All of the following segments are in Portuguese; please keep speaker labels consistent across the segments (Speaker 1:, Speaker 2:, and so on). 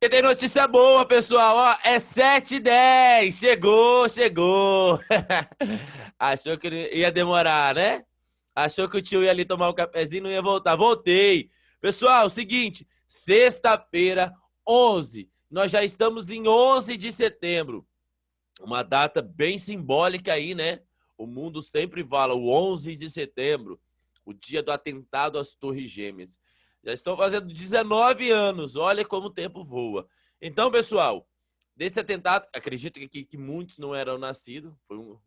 Speaker 1: E tem notícia boa, pessoal. Ó, é 7h10. Chegou. Achou que ia demorar, né? Achou que o tio ia ali tomar um cafezinho e não ia voltar. Voltei. Pessoal, seguinte. Sexta-feira, 11. Nós já estamos em 11 de setembro. Uma data bem simbólica aí, né? O mundo sempre fala o 11 de setembro, o dia do atentado às Torres Gêmeas. Já estou fazendo 19 anos, olha como o tempo voa. Então, pessoal, desse atentado, acredito que muitos não eram nascidos, foi um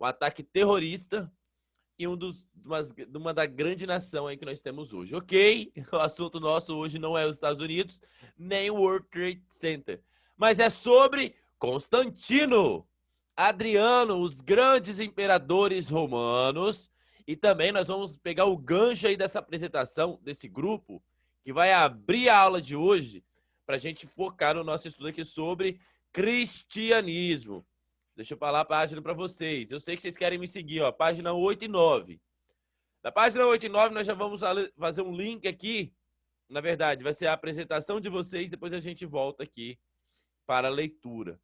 Speaker 1: ataque terrorista e uma da grande nação aí que nós temos hoje, ok? O assunto nosso hoje não é os Estados Unidos, nem o World Trade Center, mas é sobre Constantino, Adriano, os grandes imperadores romanos. E também nós vamos pegar o gancho aí dessa apresentação, desse grupo, que vai abrir a aula de hoje para a gente focar no nosso estudo aqui sobre cristianismo. Deixa eu falar a página para vocês. Eu sei que vocês querem me seguir, ó, página 8 e 9. Na página 8 e 9 nós já vamos fazer um link aqui. Na verdade, vai ser a apresentação de vocês, depois a gente volta aqui para a leitura.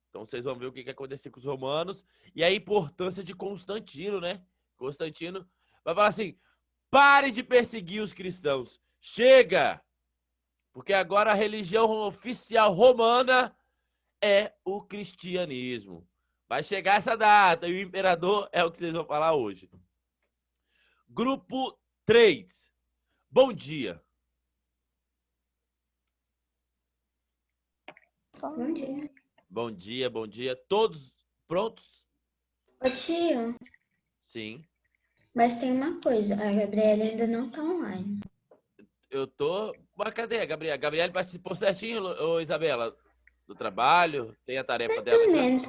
Speaker 1: Então vocês vão ver o que aconteceu com os romanos e a importância de Constantino, né? Constantino vai falar assim: pare de perseguir os cristãos. Chega! Porque agora a religião oficial romana é o cristianismo. Vai chegar essa data e o imperador é o que vocês vão falar hoje. Grupo 3. Bom dia.
Speaker 2: Bom dia.
Speaker 1: Bom dia. Todos prontos?
Speaker 2: Ô tio,
Speaker 1: Sim.
Speaker 2: mas tem uma coisa, a Gabriela ainda não tá online.
Speaker 1: Eu tô... Mas cadê a Gabriela? A Gabriela participou certinho, ô Isabela, do trabalho? Tem a tarefa dela
Speaker 2: Mais ou
Speaker 1: aqui?
Speaker 2: menos,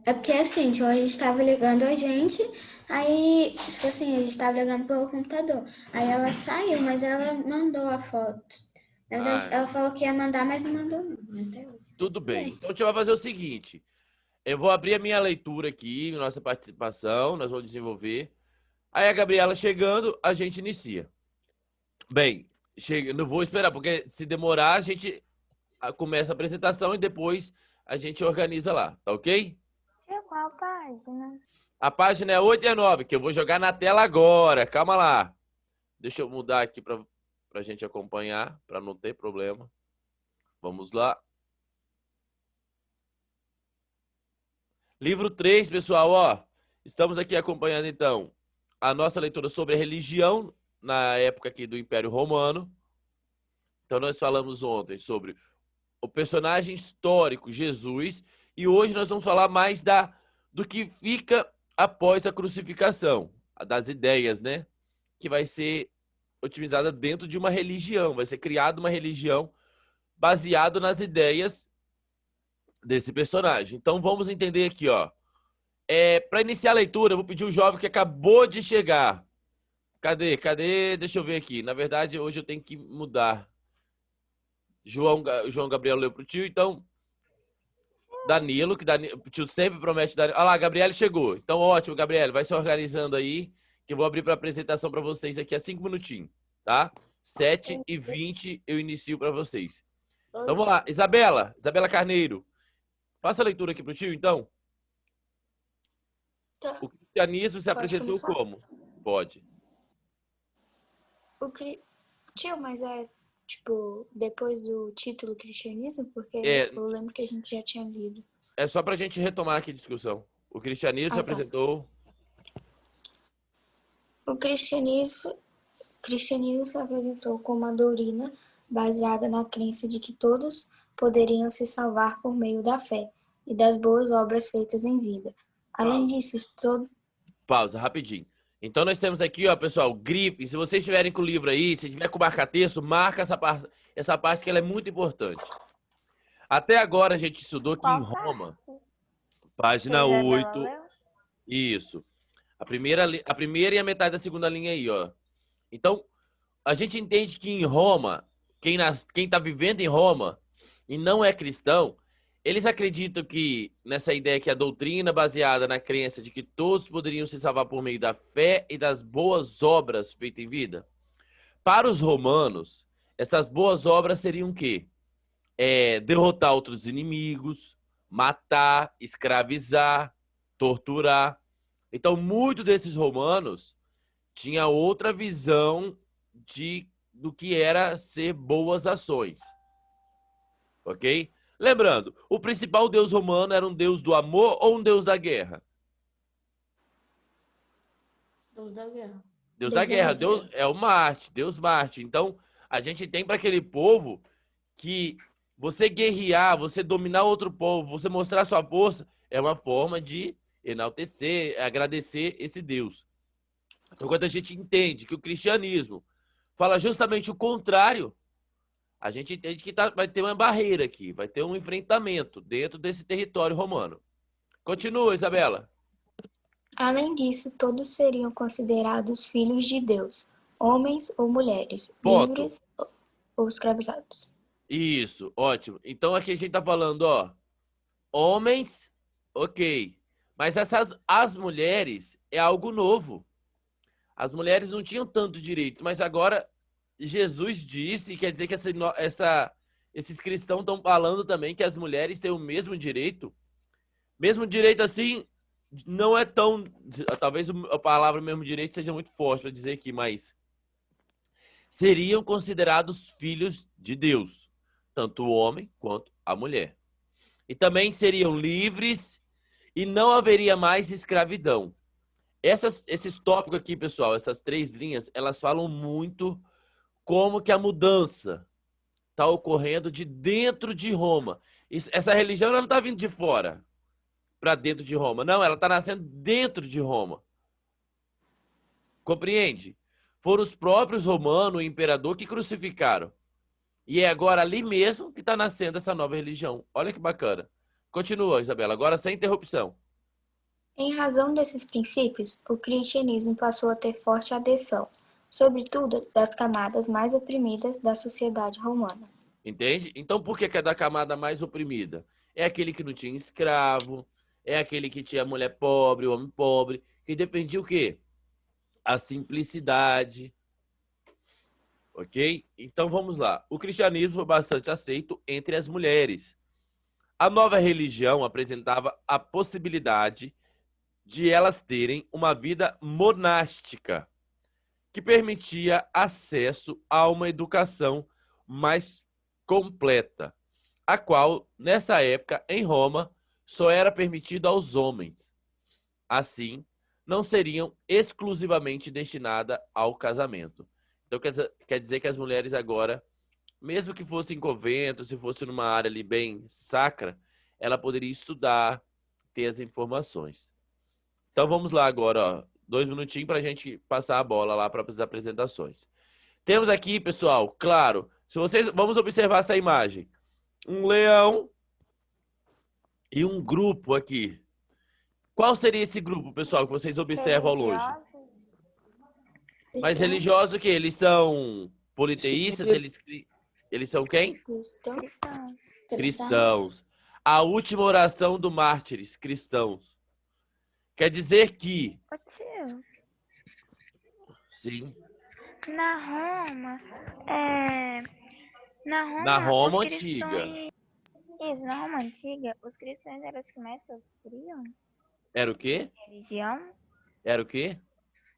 Speaker 2: é porque assim, tio, a gente tava ligando a gente, aí, tipo assim, a gente tava ligando pelo computador. Aí ela saiu, mas ela mandou a foto. Na verdade,
Speaker 1: Ah,
Speaker 2: ela falou que ia mandar, mas não mandou não, até hoje.
Speaker 1: tudo bem. Então a gente vai fazer o seguinte. Eu vou abrir a minha leitura aqui, nossa participação, nós vamos desenvolver. Aí a Gabriela chegando, a gente inicia. Bem, não vou esperar, porque se demorar, a gente começa a apresentação e depois a gente organiza lá, tá ok?
Speaker 3: Qual página?
Speaker 1: A página é 8 e 9, que eu vou jogar na tela agora. Calma lá. Deixa eu mudar aqui pra gente acompanhar, para não ter problema. Vamos lá. Livro 3, pessoal, ó. Estamos aqui acompanhando, então, a nossa leitura sobre a religião na época aqui do Império Romano. Então, nós falamos ontem sobre o personagem histórico, Jesus, e hoje nós vamos falar mais do que fica após a crucificação, das ideias, né? Que vai ser otimizada dentro de uma religião, vai ser criada uma religião baseada nas ideias desse personagem. Então, vamos entender aqui, ó. Para iniciar a leitura, eu vou pedir o jovem que acabou de chegar. Cadê? Deixa eu ver aqui. Na verdade, hoje eu tenho que mudar. João Gabriel leu pro tio, então Danilo, o tio sempre promete Danilo. Olha lá, a Gabriele chegou. Então, ótimo, Gabriele, vai se organizando aí, que eu vou abrir para apresentação para vocês aqui a 5 minutinhos, tá? 7h20 eu inicio para vocês. Então, vamos lá. Isabela Carneiro, faça a leitura aqui pro tio, então.
Speaker 3: Tá.
Speaker 1: O cristianismo se apresentou
Speaker 3: começar?
Speaker 1: como? Pode.
Speaker 3: Tio, mas é, tipo, depois do título cristianismo? Porque eu lembro que a gente já tinha lido.
Speaker 1: É só pra gente retomar aqui a discussão. O cristianismo se apresentou...
Speaker 3: O cristianismo se apresentou como uma doutrina baseada na crença de que todos poderiam se salvar por meio da fé e das boas obras feitas em vida. Além disso,
Speaker 1: Pausa, rapidinho. Então nós temos aqui, ó, pessoal, grife. Se vocês estiverem com o livro aí, se tiver com marca-texto, marca essa parte que ela é muito importante. Até agora a gente estudou que em Roma, página 8, isso. A primeira e a metade da segunda linha aí, ó. Então, a gente entende que em Roma, quem está vivendo em Roma e não é cristão, eles acreditam que nessa ideia que a doutrina baseada na crença de que todos poderiam se salvar por meio da fé e das boas obras feitas em vida. Para os romanos, essas boas obras seriam o quê? derrotar outros inimigos, matar, escravizar, torturar. Então, muitos desses romanos tinha outra visão do que era ser boas ações. Ok? Lembrando, o principal deus romano era um deus do amor ou um deus da guerra?
Speaker 4: Deus da guerra.
Speaker 1: Deus da guerra, Deus é o Marte, Deus Marte. Então, a gente tem para aquele povo que você guerrear, você dominar outro povo, você mostrar sua força, é uma forma de enaltecer, agradecer esse Deus. Então, quando a gente entende que o cristianismo fala justamente o contrário, a gente entende que vai ter uma barreira aqui, vai ter um enfrentamento dentro desse território romano. Continua, Isabela.
Speaker 3: Além disso, todos seriam considerados filhos de Deus, homens ou mulheres,
Speaker 1: Ponto.
Speaker 3: livres ou escravizados.
Speaker 1: Isso, ótimo. Então aqui a gente tá falando, ó, homens, ok. Mas as mulheres é algo novo. As mulheres não tinham tanto direito, mas agora Jesus disse, quer dizer que esses cristãos estão falando também que as mulheres têm o mesmo direito. Mesmo direito assim, não é tão... Talvez a palavra mesmo direito seja muito forte para dizer aqui, mas seriam considerados filhos de Deus, tanto o homem quanto a mulher. E também seriam livres e não haveria mais escravidão. Esses tópicos aqui, pessoal, essas 3 linhas, elas falam muito como que a mudança está ocorrendo de dentro de Roma. Essa religião ela não está vindo de fora para dentro de Roma. Não, ela está nascendo dentro de Roma. Compreende? Foram os próprios romanos, o imperador, que crucificaram. E é agora ali mesmo que está nascendo essa nova religião. Olha que bacana. Continua, Isabela, agora sem interrupção.
Speaker 3: Em razão desses princípios, o cristianismo passou a ter forte adesão, sobretudo das camadas mais oprimidas da sociedade romana.
Speaker 1: Entende? Então, por que é da camada mais oprimida? É aquele que não tinha escravo, é aquele que tinha mulher pobre, homem pobre, que dependia o quê? A simplicidade. Ok? Então, vamos lá. O cristianismo foi bastante aceito entre as mulheres. A nova religião apresentava a possibilidade de elas terem uma vida monástica, que permitia acesso a uma educação mais completa, a qual, nessa época, em Roma, só era permitida aos homens. Assim, não seriam exclusivamente destinadas ao casamento. Então, quer dizer que as mulheres agora, mesmo que fosse em convento, se fosse numa área ali bem sacra, ela poderia estudar, ter as informações. Então, vamos lá agora, ó, 2 minutinhos para a gente passar a bola lá para as apresentações. Temos aqui, pessoal, claro, se vocês vamos observar essa imagem. Um leão e um grupo aqui. Qual seria esse grupo, pessoal, que vocês observam ao longe? Mas religiosos o quê? Eles são politeístas? Eles são quem? Cristãos. A última oração do mártires, cristãos. Quer dizer que...
Speaker 5: Ô tio,
Speaker 1: Sim.
Speaker 5: na Roma,
Speaker 1: Na Roma
Speaker 5: os
Speaker 1: antiga.
Speaker 5: cristãos... Isso, na Roma antiga, os cristãos eram os que mais sofriam
Speaker 1: Era o quê?
Speaker 5: religião.
Speaker 1: Era o quê?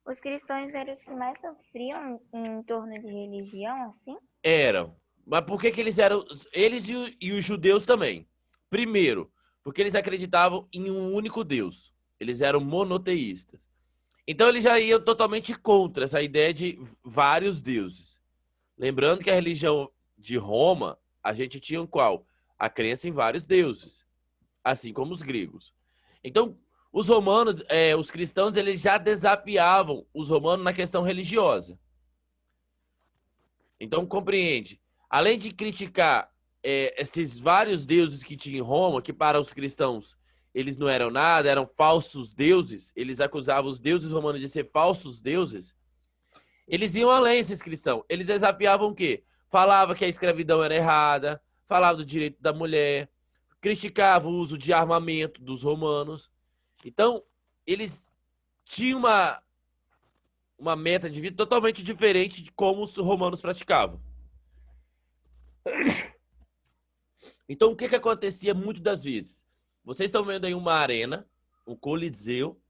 Speaker 5: Os cristãos eram os que mais sofriam em torno de religião, assim?
Speaker 1: Eram. Mas por que eles eram... Eles e os judeus também. Primeiro, porque eles acreditavam em um único Deus. Eles eram monoteístas. Então, eles já iam totalmente contra essa ideia de vários deuses. Lembrando que a religião de Roma, a gente tinha qual? A crença em vários deuses. Assim como os gregos. Então, os romanos, os cristãos, eles já desafiavam os romanos na questão religiosa. Então, compreende. Além de criticar esses vários deuses que tinha em Roma, que para os cristãos eles não eram nada, eram falsos deuses, eles acusavam os deuses romanos de ser falsos deuses, eles iam além, esses cristãos. Eles desafiavam o quê? Falava que a escravidão era errada, falava do direito da mulher, criticava o uso de armamento dos romanos. Então, eles tinham uma meta de vida totalmente diferente de como os romanos praticavam. Então, o que acontecia muitas das vezes? Vocês estão vendo aí uma arena, um coliseu,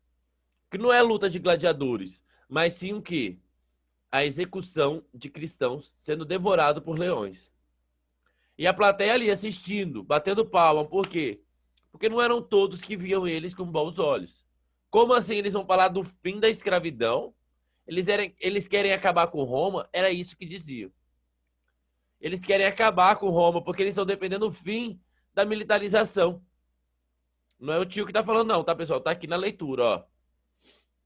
Speaker 1: que não é luta de gladiadores, mas sim o quê? A execução de cristãos sendo devorado por leões. E a plateia ali assistindo, batendo palma. Por quê? Porque não eram todos que viam eles com bons olhos. Como assim eles vão falar do fim da escravidão? Eles querem acabar com Roma? Era isso que diziam. Eles querem acabar com Roma porque eles estão dependendo do fim da militarização. Não é o tio que tá falando não, tá, pessoal? Tá aqui na leitura, ó.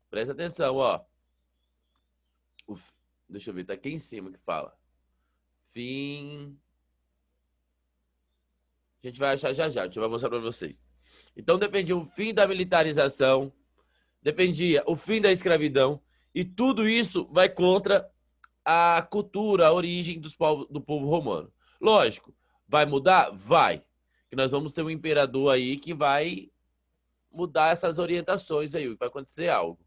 Speaker 1: Presta atenção, ó. Deixa eu ver, tá aqui em cima que fala. Fim. A gente vai achar já já, a gente vai mostrar para vocês. Então dependia o fim da militarização, dependia o fim da escravidão, e tudo isso vai contra a cultura, a origem do povo romano. Lógico, vai mudar? Vai. Que nós vamos ter um imperador aí que vai mudar essas orientações aí, vai acontecer algo.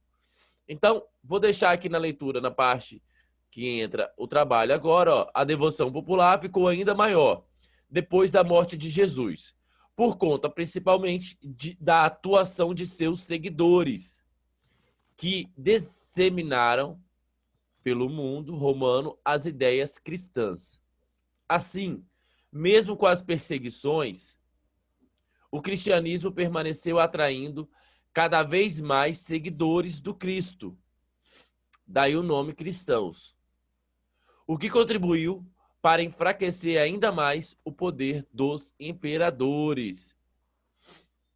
Speaker 1: Então, vou deixar aqui na leitura, na parte que entra o trabalho agora, ó, a devoção popular ficou ainda maior depois da morte de Jesus, por conta principalmente da atuação de seus seguidores, que disseminaram pelo mundo romano as ideias cristãs. Assim, mesmo com as perseguições, o cristianismo permaneceu atraindo cada vez mais seguidores do Cristo. Daí o nome cristãos. O que contribuiu para enfraquecer ainda mais o poder dos imperadores.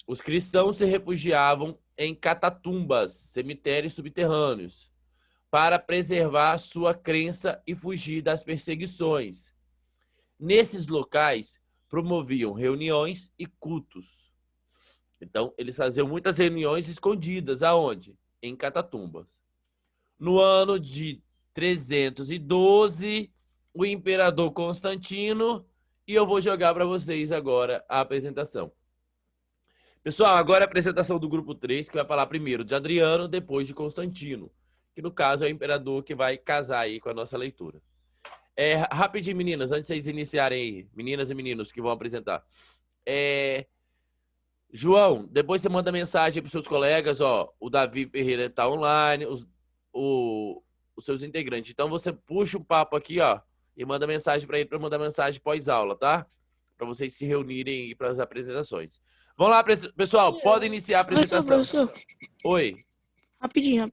Speaker 1: Os cristãos se refugiavam em catatumbas, cemitérios subterrâneos, para preservar sua crença e fugir das perseguições. Nesses locais, promoviam reuniões e cultos. Então, eles faziam muitas reuniões escondidas. Aonde? Em catatumbas. No ano de 312, o imperador Constantino, e eu vou jogar para vocês agora a apresentação. Pessoal, agora a apresentação do grupo 3, que vai falar primeiro de Adriano, depois de Constantino, que no caso é o imperador que vai casar aí com a nossa leitura. Rapidinho, meninas, antes de vocês iniciarem aí, meninas e meninos que vão apresentar. João, depois você manda mensagem para os seus colegas, ó, o Davi Ferreira está online, os seus integrantes. Então você puxa o papo aqui, ó, e manda mensagem para ele para mandar mensagem pós-aula, tá? Para vocês se reunirem para as apresentações. Vamos lá, pessoal, pode iniciar a apresentação.
Speaker 6: Professor,
Speaker 1: Oi.
Speaker 6: rapidinho.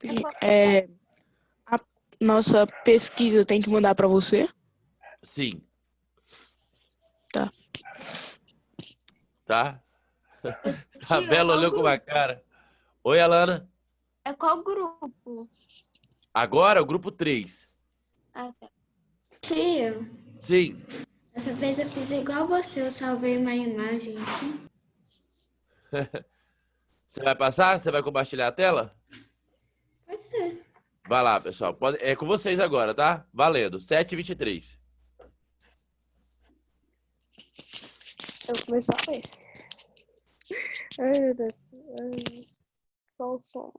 Speaker 6: A nossa pesquisa tem que mandar para você?
Speaker 1: Sim.
Speaker 6: Tá.
Speaker 1: Tá? A
Speaker 4: Tio,
Speaker 1: Bela
Speaker 4: qual
Speaker 1: olhou com
Speaker 4: grupo?
Speaker 1: uma cara. Oi, Alana.
Speaker 4: É qual grupo?
Speaker 1: Agora, o grupo 3.
Speaker 4: Ah, tá.
Speaker 2: Tio,
Speaker 1: Sim.
Speaker 2: dessa vez eu fiz igual você, eu salvei uma imagem aqui.
Speaker 1: Você vai passar? Você vai compartilhar a tela?
Speaker 2: Pode ser.
Speaker 1: Vai lá, pessoal. É com vocês agora, tá? Valendo. 7h23.
Speaker 7: Eu vou começar a ler. Ai, meu Deus. Ai, só o som.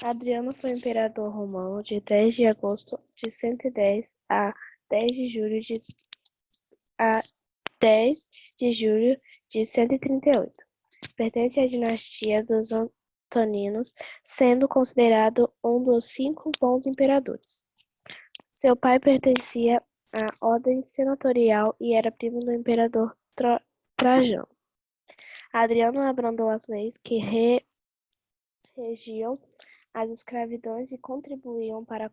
Speaker 7: Adriano foi imperador romano de 10 de agosto de 110 a 10 de julho de 138. Pertence à dinastia dos Antoninos, sendo considerado um dos 5 bons imperadores. Seu pai pertencia à ordem senatorial e era primo do imperador Trajano. Adriano abrandou as leis que regiam as escravidões e contribuíam para a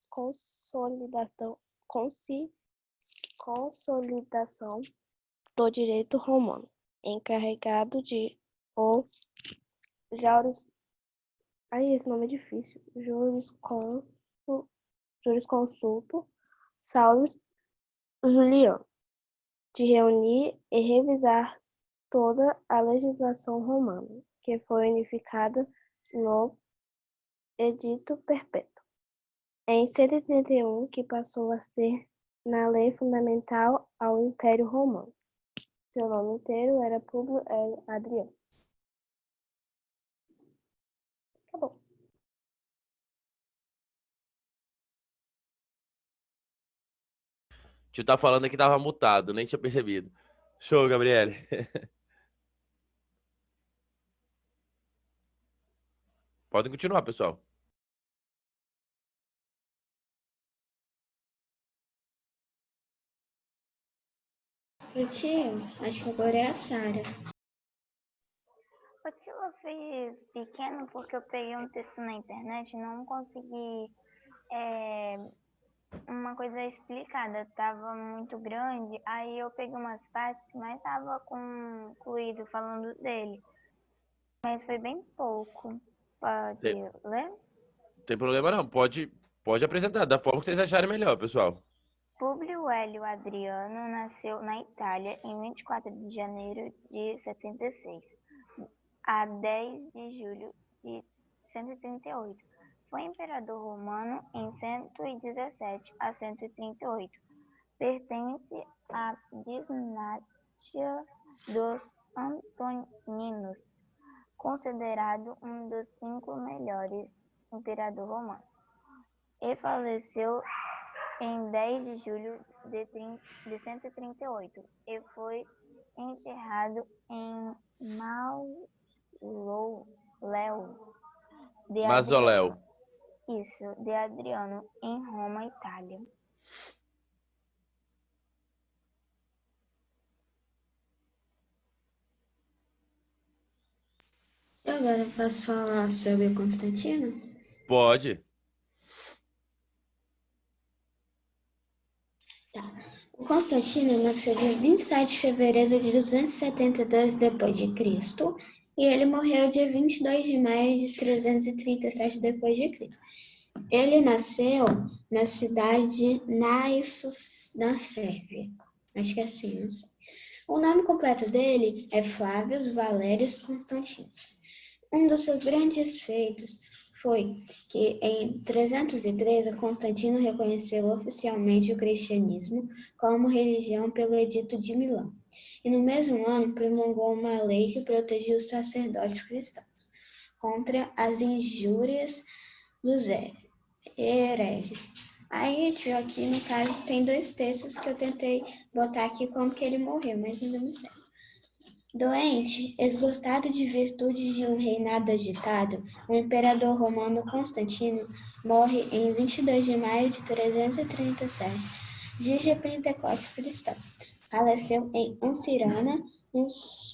Speaker 7: consolidação do direito romano, encarregado de o esse nome é difícil, jurisconsulto Saulus Juliano, de reunir e revisar toda a legislação romana, que foi unificada no Edito Perpétuo, em 131, que passou a ser na lei fundamental ao Império Romano. Seu nome inteiro era Públio Adriano. Acabou.
Speaker 1: O tio tá falando que tava mutado, nem tinha percebido. Show, Gabriele. Podem continuar, pessoal.
Speaker 2: E tio, acho que agora é a Sara.
Speaker 5: O tio eu fiz pequeno porque eu peguei um texto na internet e não consegui uma coisa explicada. Tava muito grande, aí eu peguei umas partes, mas tava concluído falando dele. Mas foi bem pouco. Pode
Speaker 1: Tem,
Speaker 5: ler?
Speaker 1: tem problema não. Pode apresentar da forma que vocês acharem melhor, pessoal.
Speaker 5: Públio Hélio Adriano nasceu na Itália em 24 de janeiro de 76, a 10 de julho de 138. Foi imperador romano em 117 a 138. Pertence à dinastia dos Antoninos, considerado um dos 5 melhores imperadores romanos. E faleceu em 10 de julho de 138 e foi enterrado em Mausoléu de
Speaker 1: Mausoléu.
Speaker 5: Adriano. Isso, de Adriano, em Roma, Itália.
Speaker 2: E agora eu posso falar sobre Constantino?
Speaker 1: Pode.
Speaker 2: Tá. O Constantino nasceu dia 27 de fevereiro de 272 d.C. e ele morreu dia 22 de maio de 337 d.C. Ele nasceu na cidade de Naissos, na Sérvia. Acho que é assim, não sei. O nome completo dele é Flávio Valérios Constantinos. Um dos seus grandes feitos foi que, em 313, Constantino reconheceu oficialmente o cristianismo como religião pelo Edito de Milão. E no mesmo ano promulgou uma lei que protegia os sacerdotes cristãos contra as injúrias dos hereges. Aí, tio, aqui no caso tem 2 textos que eu tentei botar aqui como que ele morreu, mas ainda não sei. Doente, esgotado de virtudes de um reinado agitado, o imperador romano Constantino morre em 22 de maio de 337, dia de Pentecostes cristão. Faleceu em Ancirana, nos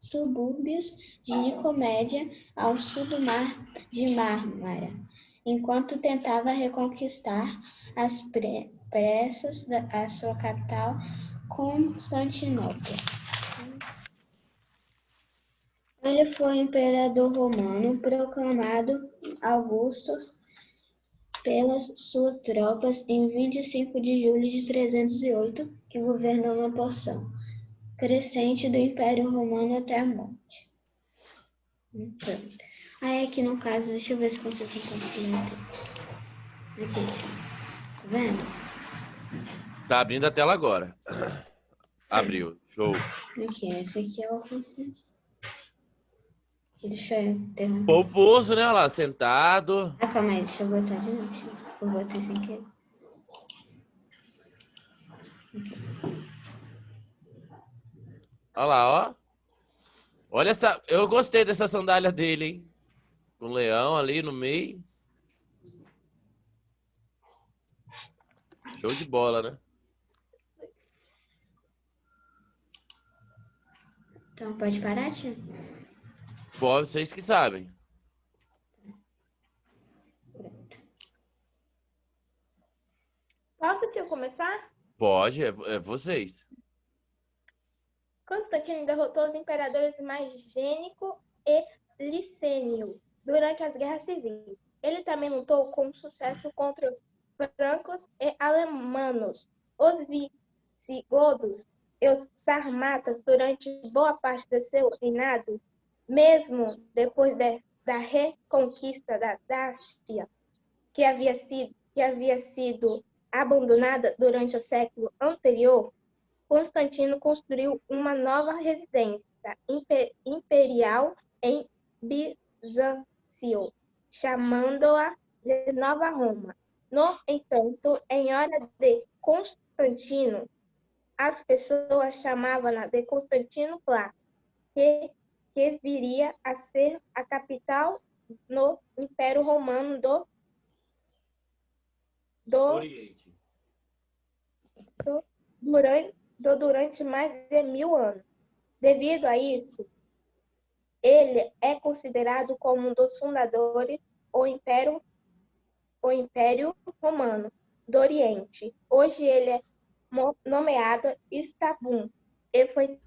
Speaker 2: subúrbios de Nicomédia, ao sul do mar de Mármara, enquanto tentava reconquistar às pressas a sua capital, Constantinopla. Ele foi imperador romano proclamado Augustus pelas suas tropas em 25 de julho de 308, que governou uma porção crescente do Império Romano até a morte. Pronto. Aí aqui no caso, deixa eu ver se consigo compartilhar aqui. Tá vendo?
Speaker 1: Tá abrindo a tela agora. Abriu. Show.
Speaker 2: Aqui, esse aqui é o Constantino. Aqui, deixa eu interromper.
Speaker 1: Pomposo, né? Olha lá, sentado.
Speaker 2: Ah, calma aí, deixa eu botar de novo. Eu botei sem querer.
Speaker 1: Olha lá, ó. Olha essa. Eu gostei dessa sandália dele, hein? Com o leão ali no meio. Show de bola, né?
Speaker 2: Então, pode parar, tio?
Speaker 1: Pô, vocês que sabem.
Speaker 8: Posso, tio, começar?
Speaker 1: Pode, é vocês.
Speaker 8: Constantino derrotou os imperadores Magênico e Licênio durante as guerras civis. Ele também lutou com sucesso contra os francos e alemanos, os visigodos e os sarmatas durante boa parte do seu reinado, mesmo depois da reconquista da Dácia, que havia sido abandonada durante o século anterior. Constantino construiu uma nova residência imperial em Bizâncio, chamando-a de Nova Roma. No entanto, em hora de Constantino, As pessoas chamavam-na de Constantinopla, que viria a ser a capital no Império Romano
Speaker 1: Oriente.
Speaker 8: durante mais de 1000 anos. Devido a isso, ele é considerado como um dos fundadores do Império Romano do Oriente. Hoje ele é nomeado Istambul. Ele foi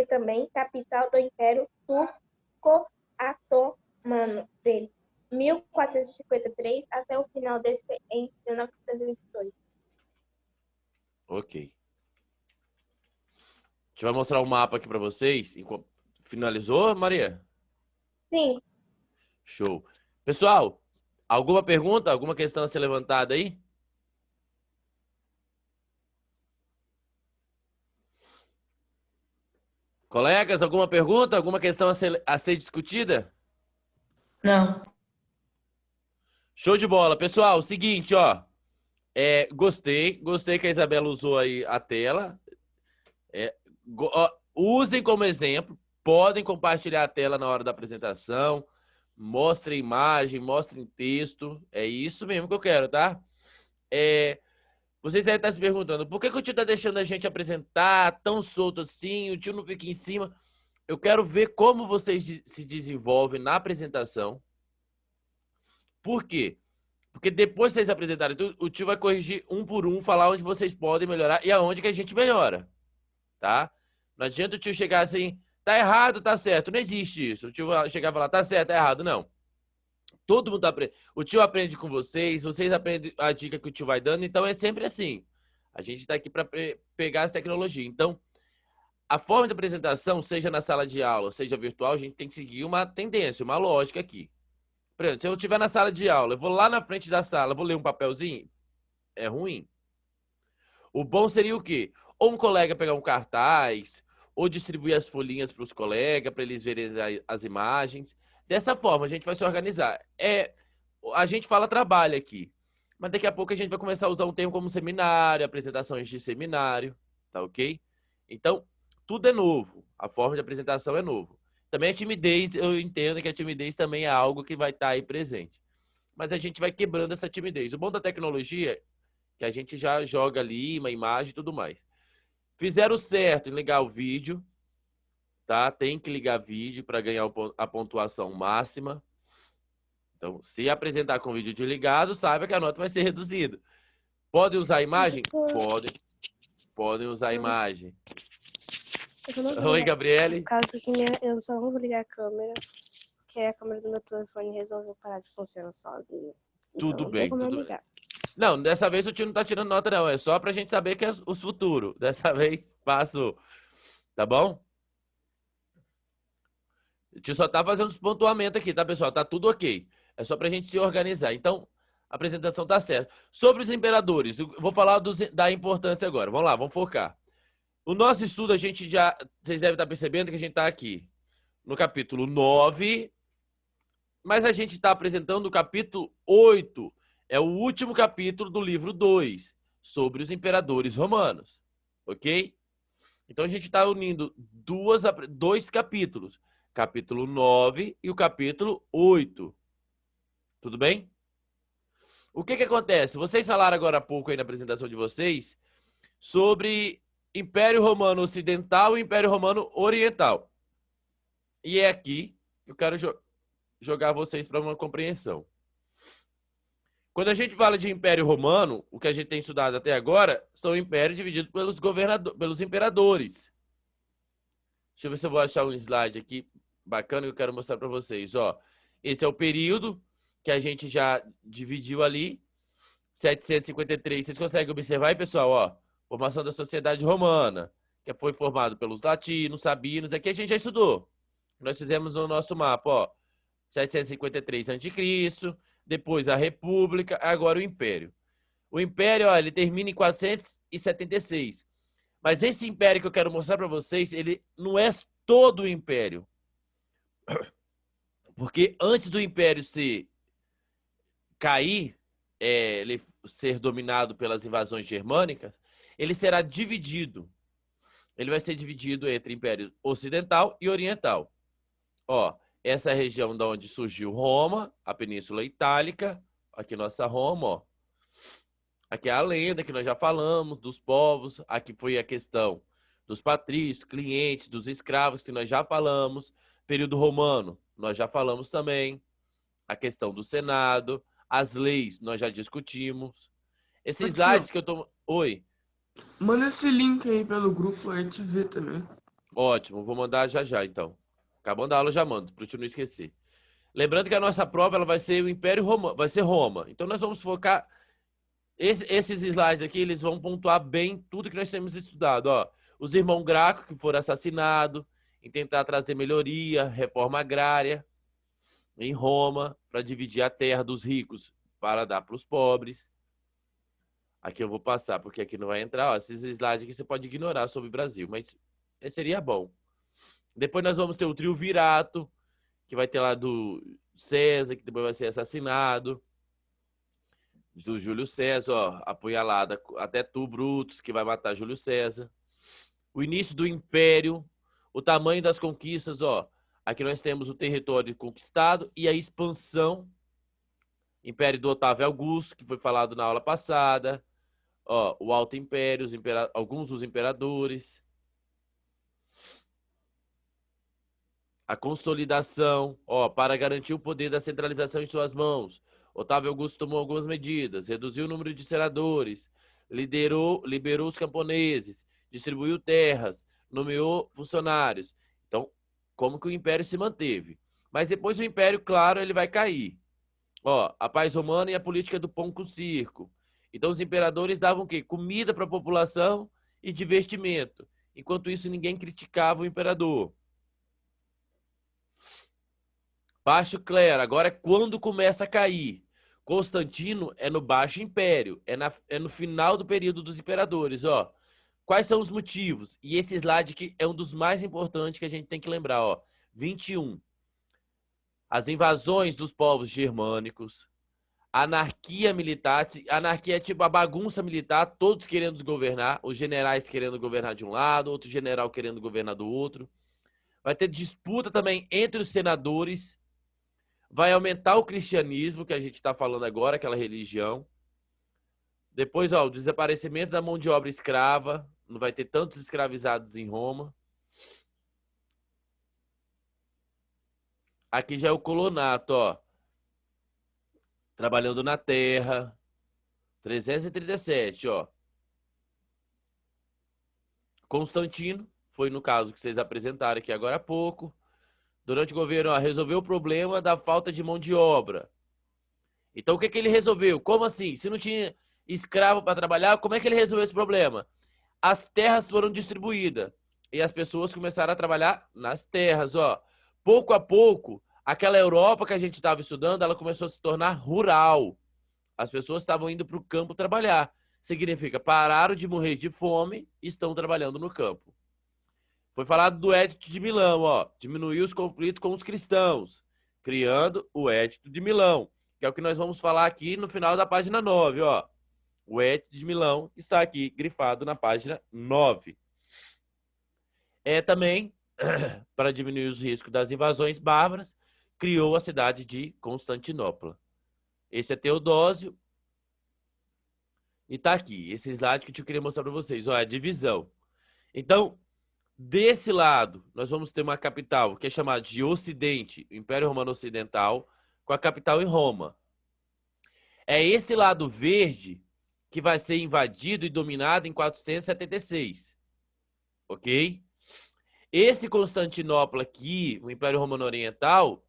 Speaker 8: também capital do Império Turco-Otomano de 1453 até o final desse em 1922.
Speaker 1: Ok. A gente vai mostrar o mapa aqui para vocês. Finalizou, Maria?
Speaker 8: Sim.
Speaker 1: Show. Pessoal, alguma pergunta, alguma questão a ser levantada aí? Colegas, alguma pergunta, alguma questão a ser discutida?
Speaker 9: Não.
Speaker 1: Show de bola. Pessoal, seguinte, ó. Gostei que a Isabela usou aí a tela. Usem como exemplo, podem compartilhar a tela na hora da apresentação, mostrem imagem, mostrem texto, é isso mesmo que eu quero, tá? Vocês devem estar se perguntando, por que o tio tá deixando a gente apresentar tão solto assim, o tio não fica em cima? Eu quero ver como vocês se desenvolvem na apresentação. Por quê? Porque depois que vocês apresentarem tudo, o tio vai corrigir um por um, falar onde vocês podem melhorar e aonde que a gente melhora, tá? Não adianta o tio chegar assim, tá errado, tá certo. Não existe isso. O tio vai chegar e falar, tá certo, tá errado. Não. Todo mundo aprende. O tio aprende com vocês aprendem a dica que o tio vai dando. Então, é sempre assim. A gente está aqui para pegar essa tecnologia. Então, a forma de apresentação, seja na sala de aula, seja virtual, a gente tem que seguir uma tendência, uma lógica aqui. Por exemplo, se eu estiver na sala de aula, eu vou lá na frente da sala, vou ler um papelzinho, é ruim. O bom seria o quê? Ou um colega pegar um cartaz, ou distribuir as folhinhas para os colegas, para eles verem as imagens. Dessa forma, a gente vai se organizar. A gente fala trabalho aqui, mas daqui a pouco a gente vai começar a usar um termo como seminário, apresentações de seminário, tá ok? Então, tudo é novo. A forma de apresentação é novo. Também a timidez, eu entendo que a timidez também é algo que vai estar aí presente. Mas a gente vai quebrando essa timidez. O bom da tecnologia é que a gente já joga ali uma imagem e tudo mais. Fizeram certo em ligar o vídeo, tá? Tem que ligar vídeo para ganhar a pontuação máxima. Então, se apresentar com o vídeo desligado, saiba que a nota vai ser reduzida. Podem usar a imagem? Podem usar a imagem. Oi, Gabriele.
Speaker 7: No caso que eu só não vou ligar a câmera, porque a câmera do meu telefone resolveu parar de funcionar sozinha.
Speaker 1: Tudo bem, tudo bem.
Speaker 7: Ligar.
Speaker 1: Não, dessa vez o tio não tá tirando nota, não. É só pra gente saber que é os futuros. Dessa vez, passou. Tá bom? O tio só tá fazendo os pontuamentos aqui, tá, pessoal? Tá tudo ok. É só pra gente se organizar. Então, a apresentação tá certa. Sobre os imperadores, eu vou falar da importância agora. Vamos lá, vamos focar. O nosso estudo, a gente já... Vocês devem estar percebendo que a gente tá aqui no capítulo 9, mas a gente tá apresentando o capítulo 8. É o último capítulo do livro 2, sobre os imperadores romanos. Ok? Então, a gente está unindo dois capítulos. Capítulo 9 e o capítulo 8. Tudo bem? O que acontece? Vocês falaram agora há pouco aí na apresentação de vocês sobre Império Romano Ocidental e Império Romano Oriental. E é aqui que eu quero jogar vocês para uma compreensão. Quando a gente fala de Império Romano, o que a gente tem estudado até agora são impérios divididos pelos imperadores. Deixa eu ver se eu vou achar um slide aqui bacana que eu quero mostrar para vocês. Ó, esse é o período que a gente já dividiu ali, 753. Vocês conseguem observar aí, pessoal? Ó, formação da sociedade romana, que foi formado pelos latinos, sabinos. Aqui a gente já estudou. Nós fizemos no nosso mapa, ó, 753 a.C., depois a República, agora o Império. O Império, ó, ele termina em 476. Mas esse Império que eu quero mostrar para vocês, ele não é todo o Império. Porque antes do Império cair, ele ser dominado pelas invasões germânicas, ele será dividido. Ele vai ser dividido entre Império Ocidental e Oriental. Ó, essa é a região da onde surgiu Roma, a Península Itálica, aqui nossa Roma, ó. Aqui é a lenda que nós já falamos, dos povos, aqui foi a questão dos patrícios, clientes, dos escravos, que nós já falamos. Período romano, nós já falamos também. A questão do Senado, as leis, nós já discutimos. Esses
Speaker 10: Tio,
Speaker 1: slides que eu tô... Oi.
Speaker 10: manda esse link aí pelo grupo, aí a gente vê também.
Speaker 1: Ótimo, vou mandar já já, então. Acabando a aula, eu já mando, para eu não esquecer. Lembrando que a nossa prova ela vai ser o Império Romano, vai ser Roma. Então, nós vamos focar... Esses slides aqui, eles vão pontuar bem tudo que nós temos estudado. Ó, os irmãos Graco, que foram assassinados, em tentar trazer melhoria, reforma agrária em Roma, para dividir a terra dos ricos para dar para os pobres. Aqui eu vou passar, porque aqui não vai entrar. Ó, esses slides aqui você pode ignorar sobre o Brasil, mas seria bom. Depois nós vamos ter o triunvirato, que vai ter lá do César, que depois vai ser assassinado. Do Júlio César, ó, apunhalada até tu, Brutus, que vai matar Júlio César. O início do Império, o tamanho das conquistas, ó. Aqui nós temos o território conquistado e a expansão. Império do Otávio Augusto, que foi falado na aula passada. Ó, o Alto Império, alguns dos imperadores. A consolidação, ó, para garantir o poder da centralização em suas mãos. Otávio Augusto tomou algumas medidas, reduziu o número de senadores, liberou os camponeses, distribuiu terras, nomeou funcionários. Então, como que o Império se manteve? Mas depois o Império, claro, ele vai cair. Ó, a paz romana e a política do pão com circo. Então, os imperadores davam o quê? Comida para a população e divertimento. Enquanto isso, ninguém criticava o imperador. Baixo clero, agora é quando começa a cair. Constantino é no Baixo Império, é no final do período dos imperadores, ó. Quais são os motivos? E esse slide aqui é um dos mais importantes que a gente tem que lembrar, ó. 21. As invasões dos povos germânicos, anarquia militar, anarquia é tipo a bagunça militar, todos querendo governar, os generais querendo governar de um lado, outro general querendo governar do outro. Vai ter disputa também entre os senadores. Vai aumentar o cristianismo, que a gente está falando agora, aquela religião. Depois, ó, o desaparecimento da mão de obra escrava. Não vai ter tantos escravizados em Roma. Aqui já é o colonato, ó. Trabalhando na terra. 337, ó. Constantino, foi no caso que vocês apresentaram aqui agora há pouco. Durante o governo, ó, resolveu o problema da falta de mão de obra. Então, o que que ele resolveu? Como assim? Se não tinha escravo para trabalhar, como é que ele resolveu esse problema? As terras foram distribuídas e as pessoas começaram a trabalhar nas terras, ó. Pouco a pouco, aquela Europa que a gente estava estudando, ela começou a se tornar rural. As pessoas estavam indo para o campo trabalhar. Significa, pararam de morrer de fome e estão trabalhando no campo. Foi falado do Edito de Milão, ó. Diminuiu os conflitos com os cristãos, criando o Edito de Milão, que é o que nós vamos falar aqui no final da página 9, ó. O Edito de Milão está aqui grifado na página 9. É também, para diminuir os riscos das invasões bárbaras, criou a cidade de Constantinopla. Esse é Teodósio. E tá aqui, esse slide que eu queria mostrar para vocês, ó, é a divisão. Então, desse lado, nós vamos ter uma capital que é chamada de Ocidente, o Império Romano Ocidental, com a capital em Roma. É esse lado verde que vai ser invadido e dominado em 476. Ok? Esse Constantinopla aqui, o Império Romano Oriental,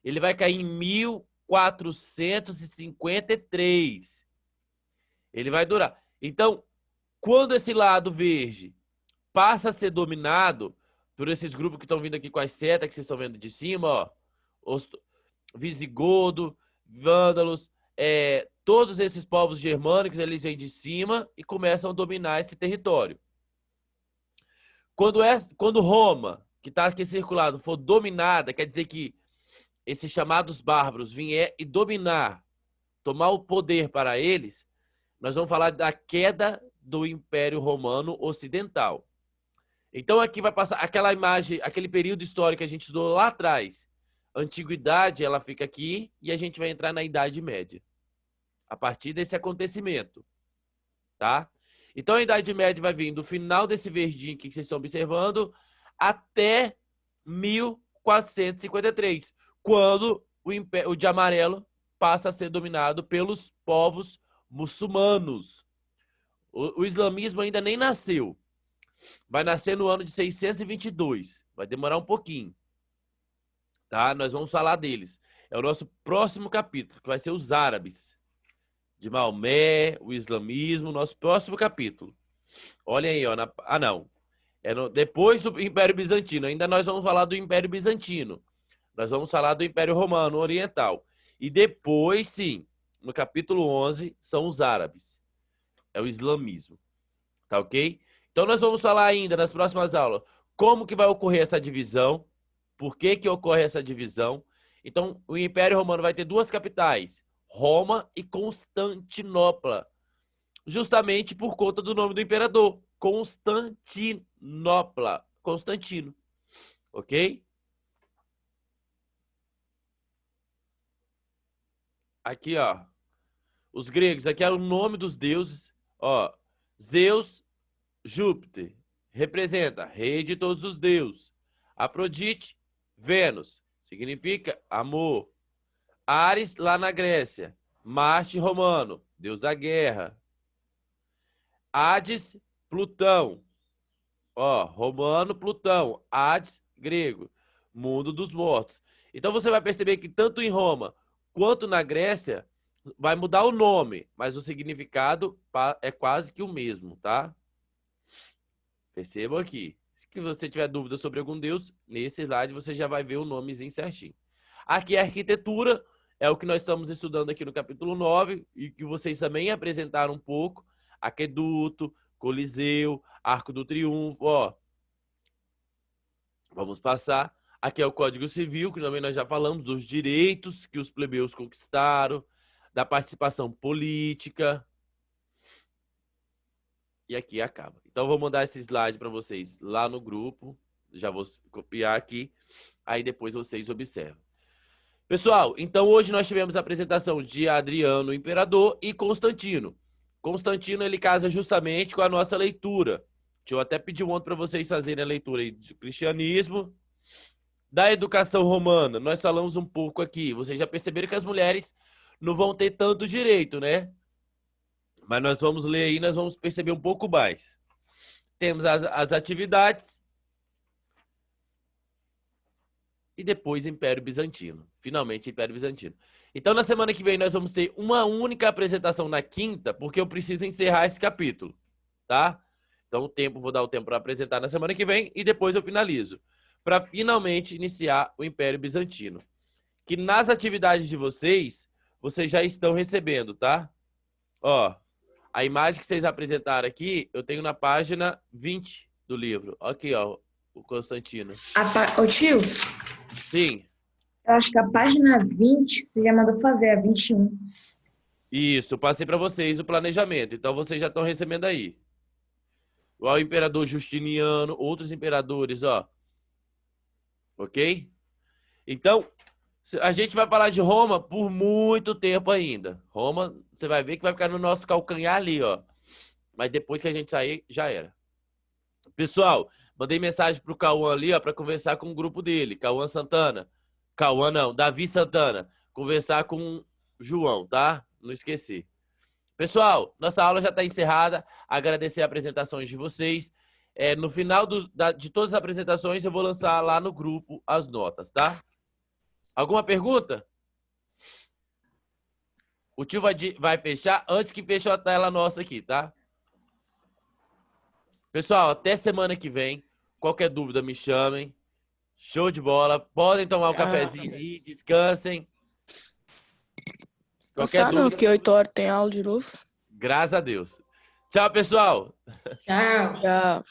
Speaker 1: ele vai cair em 1453. Ele vai durar. Então, quando esse lado verde passa a ser dominado por esses grupos que estão vindo aqui com as setas que vocês estão vendo de cima, ó, os visigodo, vândalos, todos esses povos germânicos, eles vêm de cima e começam a dominar esse território. Quando Roma, que está aqui circulado, for dominada, quer dizer que esses chamados bárbaros vier e dominar tomar o poder para eles, nós vamos falar da queda do Império Romano Ocidental. Então aqui vai passar aquela imagem, aquele período histórico que a gente estudou lá atrás. A antiguidade, ela fica aqui e a gente vai entrar na Idade Média. A partir desse acontecimento, tá? Então a Idade Média vai vir do final desse verdinho aqui que vocês estão observando até 1453, quando o de amarelo passa a ser dominado pelos povos muçulmanos. O islamismo ainda nem nasceu. Vai nascer no ano de 622. Vai demorar um pouquinho. Tá? Nós vamos falar deles. É o nosso próximo capítulo, que vai ser os árabes. De Maomé, o islamismo, nosso próximo capítulo. Olhem aí, ó. Não. Depois do Império Bizantino. Ainda nós vamos falar do Império Bizantino. Nós vamos falar do Império Romano Oriental. E depois, sim, no capítulo 11, são os árabes. É o islamismo. Tá ok? Então nós vamos falar ainda nas próximas aulas como que vai ocorrer essa divisão, por que ocorre essa divisão. Então o Império Romano vai ter duas capitais, Roma e Constantinopla, justamente por conta do nome do imperador, Constantinopla, Constantino, ok? Aqui, ó, os gregos, aqui é o nome dos deuses, ó, Zeus, Júpiter, representa rei de todos os deuses. Afrodite, Vênus, significa amor. Ares, lá na Grécia. Marte, romano, deus da guerra. Hades, Plutão. Ó, romano, Plutão. Hades, grego, mundo dos mortos. Então você vai perceber que tanto em Roma quanto na Grécia vai mudar o nome, mas o significado é quase que o mesmo, tá? Percebam aqui. Se você tiver dúvida sobre algum deus, nesse slide você já vai ver o nomezinho certinho. Aqui a arquitetura é o que nós estamos estudando aqui no capítulo 9 e que vocês também apresentaram um pouco. Aqueduto, Coliseu, Arco do Triunfo, ó. Vamos passar. Aqui é o Código Civil, que também nós já falamos dos direitos que os plebeus conquistaram, da participação política. E aqui acaba. Então, eu vou mandar esse slide para vocês lá no grupo. Já vou copiar aqui. Aí depois vocês observam. Pessoal, então hoje nós tivemos a apresentação de Adriano, o Imperador, e Constantino. Constantino, ele casa justamente com a nossa leitura. Deixa eu até pedir ontem para vocês fazerem a leitura aí do cristianismo. Da educação romana, nós falamos um pouco aqui. Vocês já perceberam que as mulheres não vão ter tanto direito, né? Mas nós vamos ler aí, nós vamos perceber um pouco mais. Temos as atividades. E depois Império Bizantino. Finalmente, Império Bizantino. Então, na semana que vem, nós vamos ter uma única apresentação na quinta, porque eu preciso encerrar esse capítulo, tá? Então, vou dar o tempo para apresentar na semana que vem e depois eu finalizo. Para finalmente iniciar o Império Bizantino. Que nas atividades de vocês já estão recebendo, tá? Ó, a imagem que vocês apresentaram aqui, eu tenho na página 20 do livro. Aqui, ó, o Constantino.
Speaker 9: Ô tio,
Speaker 1: Sim.
Speaker 9: eu acho que a página 20 você já mandou fazer, a 21.
Speaker 1: Isso, passei para vocês o planejamento. Então, vocês já estão recebendo aí. O imperador Justiniano, outros imperadores, ó. Ok? Então, a gente vai falar de Roma por muito tempo ainda. Roma, você vai ver que vai ficar no nosso calcanhar ali, ó. Mas depois que a gente sair, já era. Pessoal, mandei mensagem pro Cauã ali, ó, para conversar com o grupo dele. Cauã Santana. Cauã não, Davi Santana. Conversar com o João, tá? Não esquecer. Pessoal, nossa aula já está encerrada. Agradecer as apresentações de vocês. No final de todas as apresentações, eu vou lançar lá no grupo as notas, tá? Alguma pergunta? O tio vai fechar antes que feche a tela nossa aqui, tá? Pessoal, até semana que vem. Qualquer dúvida, me chamem. Show de bola. Podem tomar um cafezinho aí, descansem. Qualquer
Speaker 6: Não,
Speaker 1: dúvida...
Speaker 6: que 8 horas tem aula de novo.
Speaker 1: Graças a Deus. Tchau, pessoal.
Speaker 9: Tchau.
Speaker 6: Tchau.